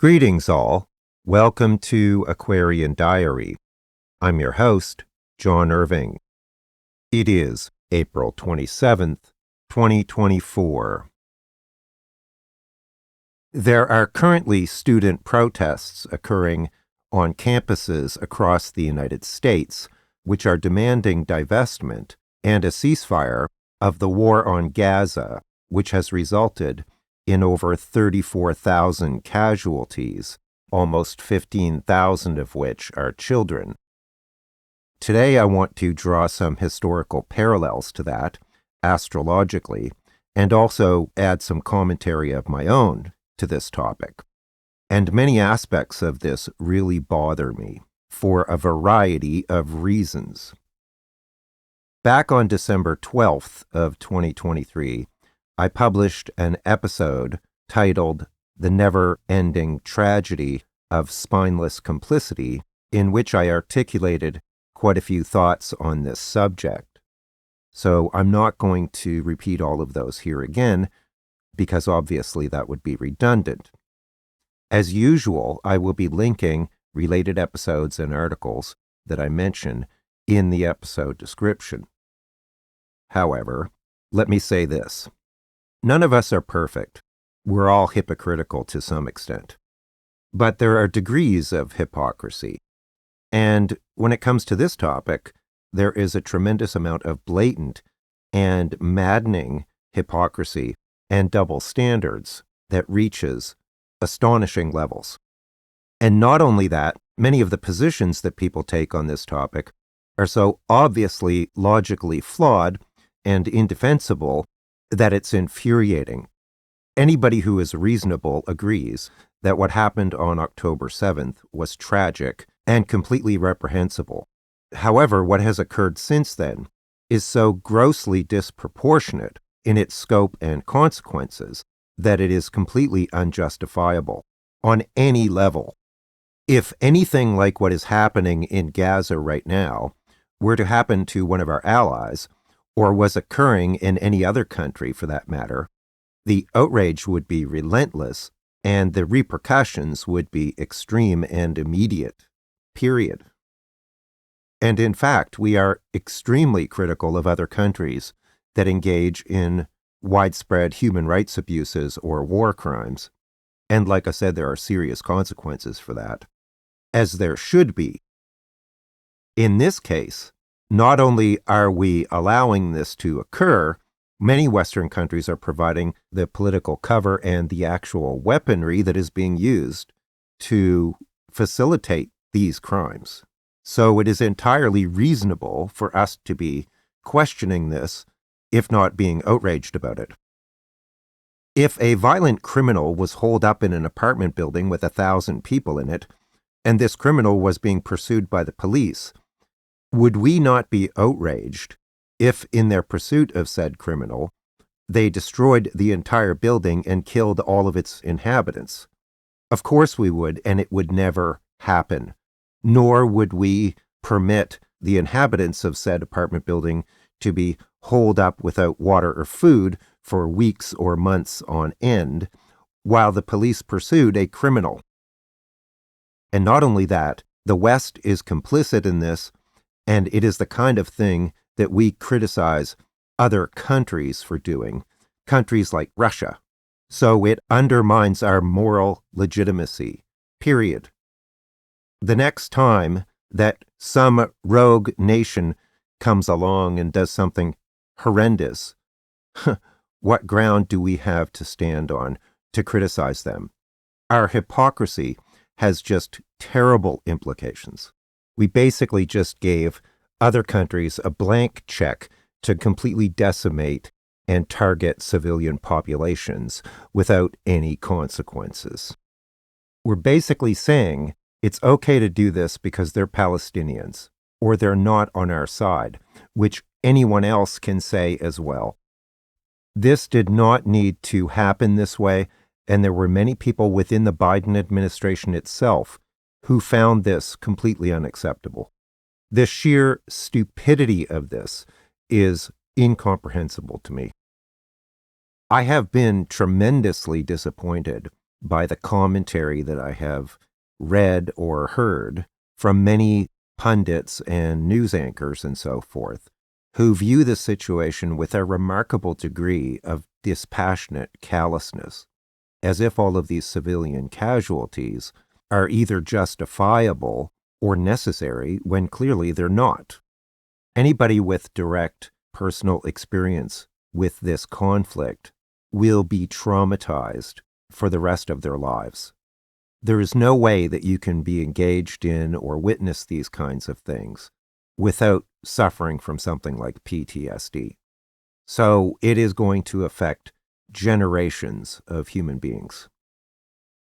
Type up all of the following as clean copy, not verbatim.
Greetings all. Welcome to Aquarian Diary. I'm your host, John Irving. It is April 27th, 2024. There are currently student protests occurring on campuses across the United States, which are demanding divestment and a ceasefire of the war on Gaza, which has resulted in over 34,000 casualties, almost 15,000 of which are children. Today I want to draw some historical parallels to that, astrologically, and also add some commentary of my own to this topic. And many aspects of this really bother me, for a variety of reasons. Back on December 12th of 2023, I published an episode titled The Never-Ending Tragedy of Spineless Complicity, in which I articulated quite a few thoughts on this subject. So I'm not going to repeat all of those here again, because obviously that would be redundant. As usual, I will be linking related episodes and articles that I mention in the episode description. However, let me say this. None of us are perfect. We're all hypocritical to some extent. But there are degrees of hypocrisy. And when it comes to this topic, there is a tremendous amount of blatant and maddening hypocrisy and double standards that reaches astonishing levels. And not only that, many of the positions that people take on this topic are so obviously logically flawed and indefensible that it's infuriating. Anybody who is reasonable agrees that what happened on October 7th was tragic and completely reprehensible. However, what has occurred since then is so grossly disproportionate in its scope and consequences that it is completely unjustifiable on any level. If anything like what is happening in Gaza right now were to happen to one of our allies, or was occurring in any other country for that matter, the outrage would be relentless and the repercussions would be extreme and immediate, period. And in fact, we are extremely critical of other countries that engage in widespread human rights abuses or war crimes. And like I said, there are serious consequences for that, as there should be. In this case, not only are we allowing this to occur, many Western countries are providing the political cover and the actual weaponry that is being used to facilitate these crimes. So it is entirely reasonable for us to be questioning this, if not being outraged about it. If a violent criminal was holed up in an apartment building with 1,000 people in it, and this criminal was being pursued by the police, would we not be outraged if, in their pursuit of said criminal, they destroyed the entire building and killed all of its inhabitants? Of course we would, and it would never happen. Nor would we permit the inhabitants of said apartment building to be holed up without water or food for weeks or months on end, while the police pursued a criminal. And not only that, the West is complicit in this, and it is the kind of thing that we criticize other countries for doing, countries like Russia. So it undermines our moral legitimacy, period. The next time that some rogue nation comes along and does something horrendous, what ground do we have to stand on to criticize them? Our hypocrisy has just terrible implications. We basically just gave other countries a blank check to completely decimate and target civilian populations without any consequences. We're basically saying it's okay to do this because they're Palestinians, or they're not on our side, which anyone else can say as well. This did not need to happen this way, and there were many people within the Biden administration itself who found this completely unacceptable. The sheer stupidity of this is incomprehensible to me. I have been tremendously disappointed by the commentary that I have read or heard from many pundits and news anchors and so forth, who view the situation with a remarkable degree of dispassionate callousness, as if all of these civilian casualties are either justifiable or necessary when clearly they're not. Anybody with direct personal experience with this conflict will be traumatized for the rest of their lives. There is no way that you can be engaged in or witness these kinds of things without suffering from something like PTSD. So it is going to affect generations of human beings.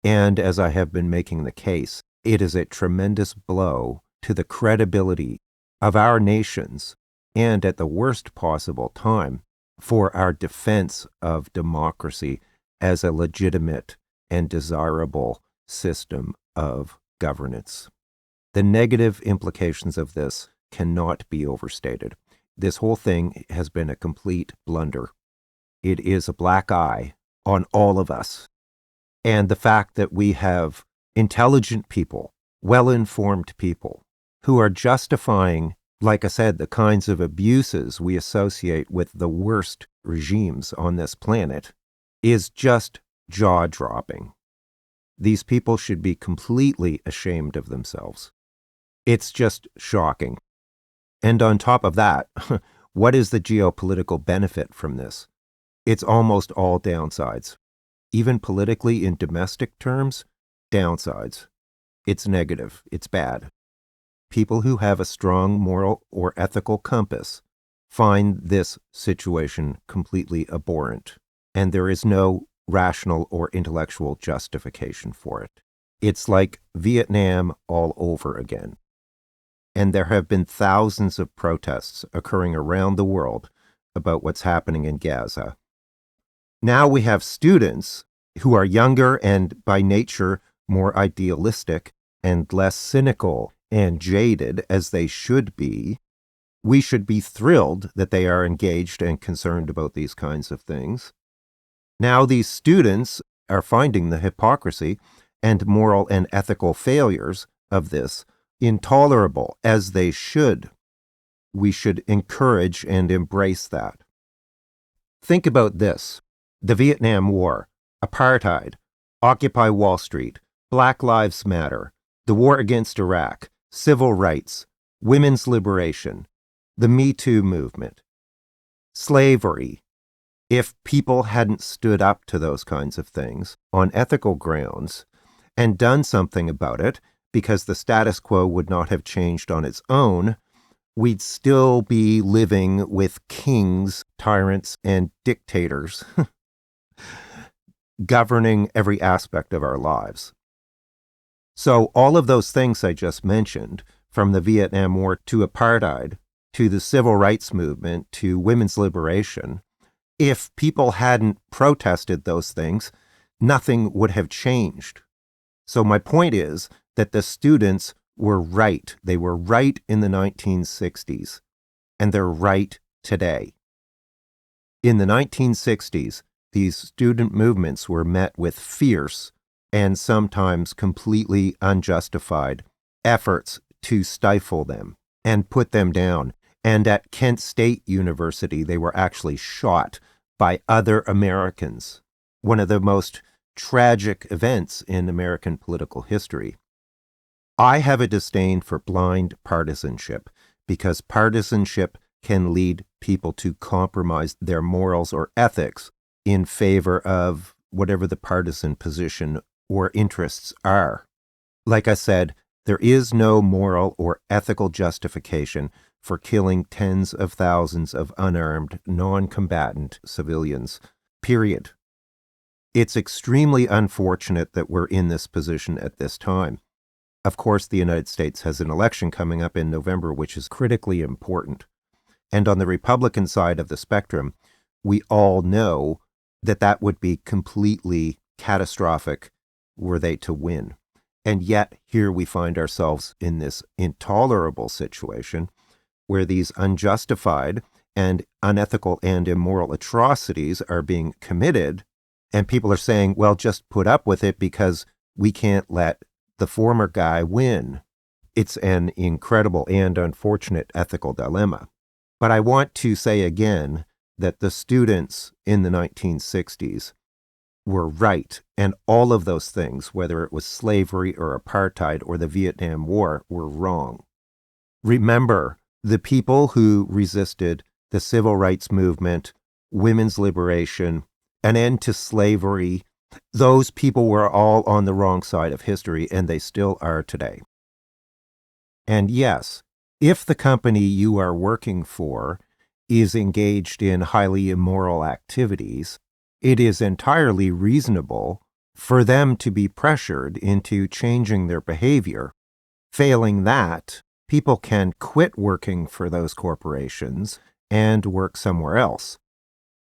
And as I have been making the case, it is a tremendous blow to the credibility of our nations, and at the worst possible time, for our defense of democracy as a legitimate and desirable system of governance. The negative implications of this cannot be overstated. This whole thing has been a complete blunder. It is a black eye on all of us. And the fact that we have intelligent people, well-informed people, who are justifying, like I said, the kinds of abuses we associate with the worst regimes on this planet, is just jaw-dropping. These people should be completely ashamed of themselves. It's just shocking. And on top of that, what is the geopolitical benefit from this? It's almost all downsides. Even politically in domestic terms, downsides. It's negative. It's bad. People who have a strong moral or ethical compass find this situation completely abhorrent, and there is no rational or intellectual justification for it. It's like Vietnam all over again. And there have been thousands of protests occurring around the world about what's happening in Gaza. Now we have students who are younger and by nature more idealistic and less cynical and jaded as they should be. We should be thrilled that they are engaged and concerned about these kinds of things. Now these students are finding the hypocrisy and moral and ethical failures of this intolerable, as they should. We should encourage and embrace that. Think about this: the Vietnam War, apartheid, Occupy Wall Street, Black Lives Matter, the war against Iraq, civil rights, women's liberation, the Me Too movement, slavery. If people hadn't stood up to those kinds of things on ethical grounds and done something about it, because the status quo would not have changed on its own, we'd still be living with kings, tyrants, and dictators governing every aspect of our lives. So all of those things I just mentioned, from the Vietnam War to apartheid, to the civil rights movement, to women's liberation, if people hadn't protested those things, nothing would have changed. So my point is that the students were right. They were right in the 1960s, and they're right today. In the 1960s, these student movements were met with fierce and sometimes completely unjustified efforts to stifle them and put them down. And at Kent State University, they were actually shot by other Americans, one of the most tragic events in American political history. I have a disdain for blind partisanship, because partisanship can lead people to compromise their morals or ethics in favor of whatever the partisan position or interests are. Like I said, there is no moral or ethical justification for killing tens of thousands of unarmed, non-combatant civilians, period. It's extremely unfortunate that we're in this position at this time. Of course, the United States has an election coming up in November, which is critically important. And on the Republican side of the spectrum, we all know that that would be completely catastrophic were they to win. And yet, here we find ourselves in this intolerable situation where these unjustified and unethical and immoral atrocities are being committed, And people are saying, well, just put up with it because we can't let the former guy win. It's an incredible and unfortunate ethical dilemma. But I want to say again that the students in the 1960s were right, and all of those things, whether it was slavery or apartheid or the Vietnam War, were wrong. Remember, the people who resisted the civil rights movement, women's liberation, an end to slavery, those people were all on the wrong side of history, and they still are today. And yes, if the company you are working for is engaged in highly immoral activities, it is entirely reasonable for them to be pressured into changing their behavior. Failing that, people can quit working for those corporations and work somewhere else.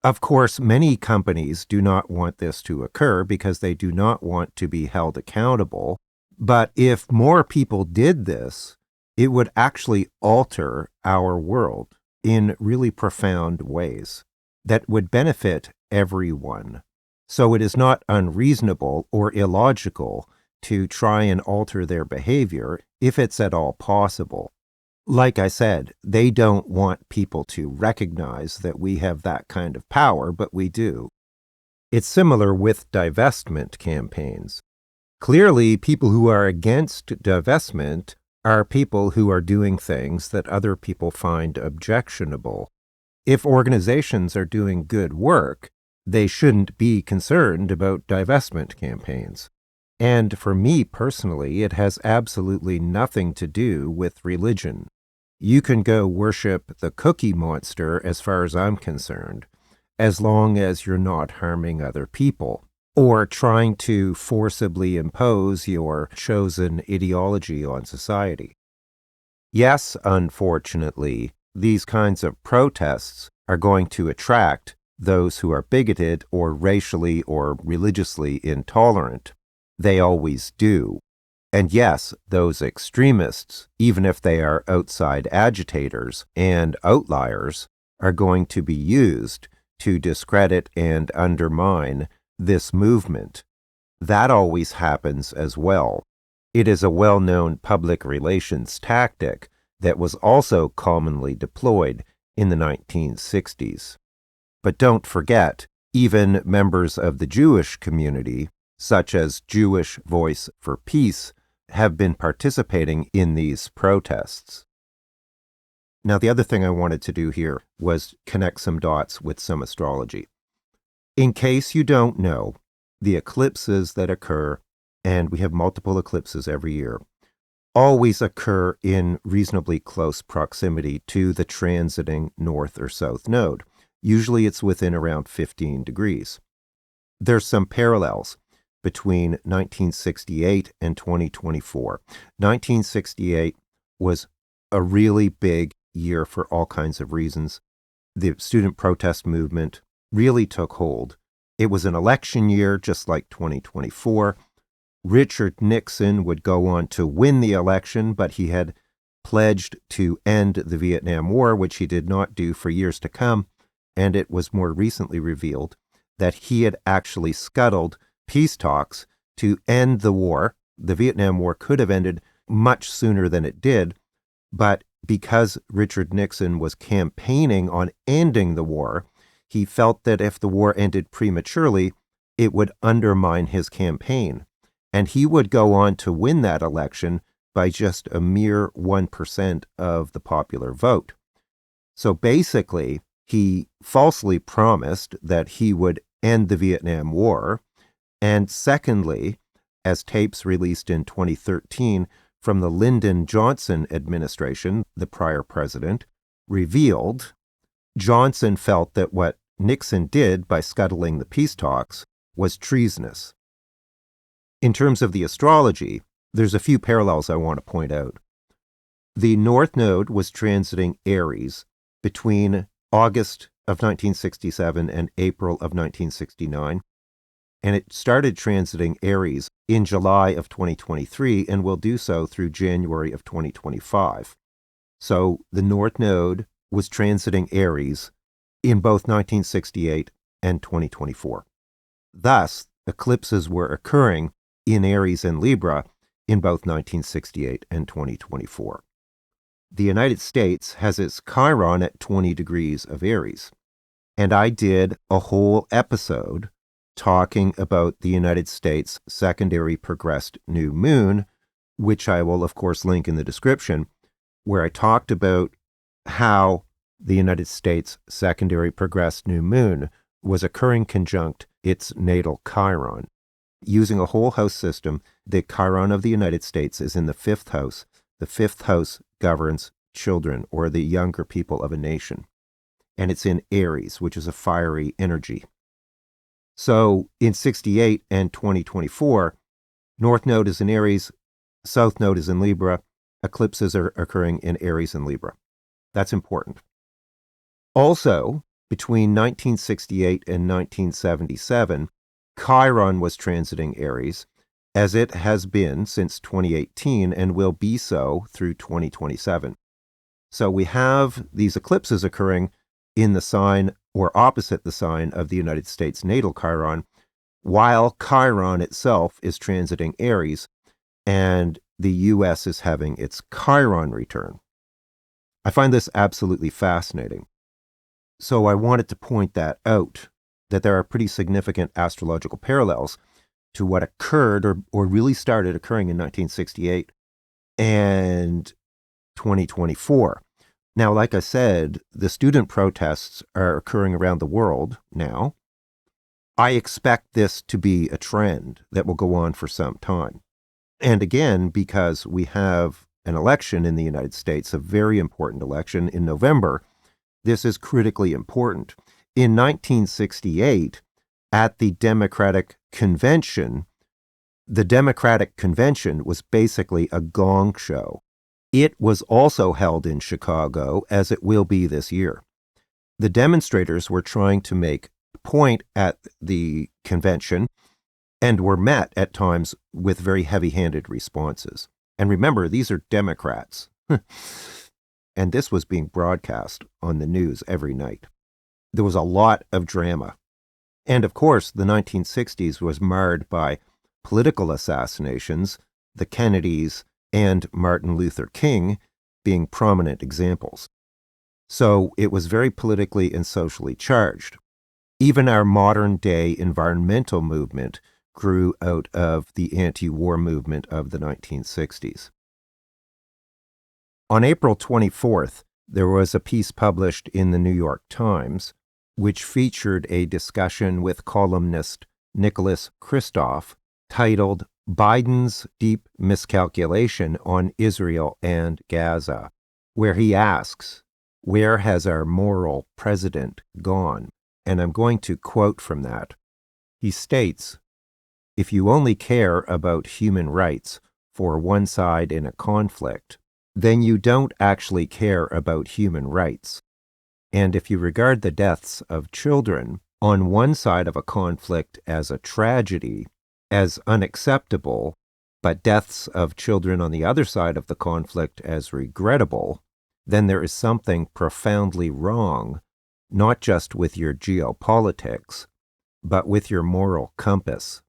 Of course, many companies do not want this to occur because they do not want to be held accountable. But if more people did this, it would actually alter our world in really profound ways that would benefit everyone. So it is not unreasonable or illogical to try and alter their behavior if it's at all possible. Like I said, they don't want people to recognize that we have that kind of power, but we do. It's similar with divestment campaigns. Clearly, people who are against divestment are people who are doing things that other people find objectionable. If organizations are doing good work, they shouldn't be concerned about divestment campaigns. And for me personally, it has absolutely nothing to do with religion. You can go worship the Cookie Monster as far as I'm concerned, as long as you're not harming other people or trying to forcibly impose your chosen ideology on society. Yes, unfortunately, these kinds of protests are going to attract those who are bigoted or racially or religiously intolerant. They always do. And yes, those extremists, even if they are outside agitators and outliers, are going to be used to discredit and undermine this movement. That always happens as well. It is a well-known public relations tactic that was also commonly deployed in the 1960s. But don't forget, even members of the Jewish community, such as Jewish Voice for Peace, have been participating in these protests. Now, the other thing I wanted to do here was connect some dots with some astrology. In case you don't know, the eclipses that occur, and we have multiple eclipses every year, always occur in reasonably close proximity to the transiting north or south node. Usually it's within around 15 degrees. There's some parallels between 1968 and 2024. 1968 was a really big year for all kinds of reasons. The student protest movement really took hold. It was an election year, just like 2024. Richard Nixon would go on to win the election, but he had pledged to end the Vietnam War, which he did not do for years to come. And it was more recently revealed that he had actually scuttled peace talks to end the war. The Vietnam War could have ended much sooner than it did, but because Richard Nixon was campaigning on ending the war, he felt that if the war ended prematurely, it would undermine his campaign. And he would go on to win that election by just a mere 1% of the popular vote. So basically, he falsely promised that he would end the Vietnam War. And secondly, as tapes released in 2013 from the Lyndon Johnson administration, the prior president, revealed, Johnson felt that what Nixon did by scuttling the peace talks was treasonous. In terms of the astrology, there's a few parallels I want to point out. The North Node was transiting Aries between August of 1967 and April of 1969, and it started transiting Aries in July of 2023 and will do so through January of 2025. So the North Node was transiting Aries in both 1968 and 2024. Thus, eclipses were occurring in Aries and Libra in both 1968 and 2024. The United States has its Chiron at 20 degrees of Aries. And I did a whole episode talking about the United States secondary progressed new moon, which I will, of course, link in the description, where I talked about how the United States secondary progressed new moon was occurring conjunct its natal Chiron. Using a whole house system, the Chiron of the United States is in the fifth house. The fifth house governs children or the younger people of a nation. And it's in Aries, which is a fiery energy. So in 68 and 2024, North Node is in Aries, South Node is in Libra, eclipses are occurring in Aries and Libra. That's important. Also, between 1968 and 1977, Chiron was transiting Aries, as it has been since 2018 and will be so through 2027. So we have these eclipses occurring in the sign or opposite the sign of the United States natal Chiron, while Chiron itself is transiting Aries, and the U.S. is having its Chiron return. I find this absolutely fascinating. So I wanted to point that out, that there are pretty significant astrological parallels to what occurred or really started occurring in 1968 and 2024. Now, like I said, the student protests are occurring around the world now. I expect this to be a trend that will go on for some time. And again, because we have an election in the United States, a very important election in November, this is critically important. In 1968, at the Democratic Convention, the Democratic Convention was basically a gong show. It was also held in Chicago, as it will be this year. The demonstrators were trying to make a point at the convention and were met at times with very heavy-handed responses. And remember, these are Democrats. And this was being broadcast on the news every night. There was a lot of drama. And of course, the 1960s was marred by political assassinations, the Kennedys, and Martin Luther King being prominent examples. So it was very politically and socially charged. Even our modern-day environmental movement grew out of the anti-war movement of the 1960s. On April 24th, there was a piece published in the New York Times, which featured a discussion with columnist Nicholas Kristof titled Biden's Deep Miscalculation on Israel and Gaza, where he asks, "Where has our moral president gone?" And I'm going to quote from that. He states, "If you only care about human rights for one side in a conflict, then you don't actually care about human rights. And if you regard the deaths of children on one side of a conflict as a tragedy, as unacceptable, but deaths of children on the other side of the conflict as regrettable, then there is something profoundly wrong, not just with your geopolitics, but with your moral compass."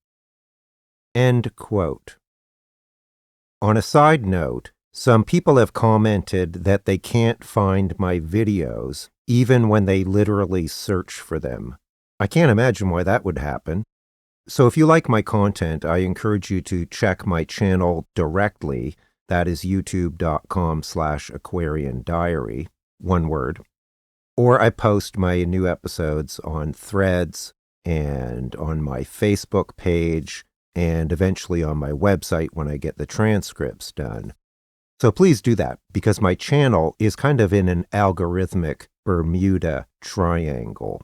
End quote. On a side note, some people have commented that they can't find my videos, even when they literally search for them. I can't imagine why that would happen. So if you like my content, I encourage you to check my channel directly. That is youtube.com/Aquarian Diary, one word. Or I post my new episodes on Threads and on my Facebook page and eventually on my website when I get the transcripts done. So please do that, because my channel is kind of in an algorithmic Bermuda Triangle.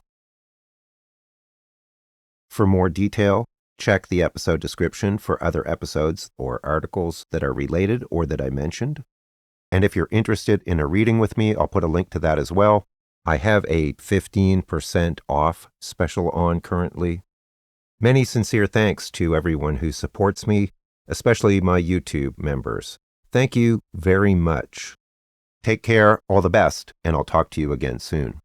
For more detail, check the episode description for other episodes or articles that are related or that I mentioned. And if you're interested in a reading with me, I'll put a link to that as well. I have a 15% off special on currently. Many sincere thanks to everyone who supports me, especially my YouTube members. Thank you very much. Take care, all the best, and I'll talk to you again soon.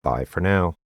Bye for now.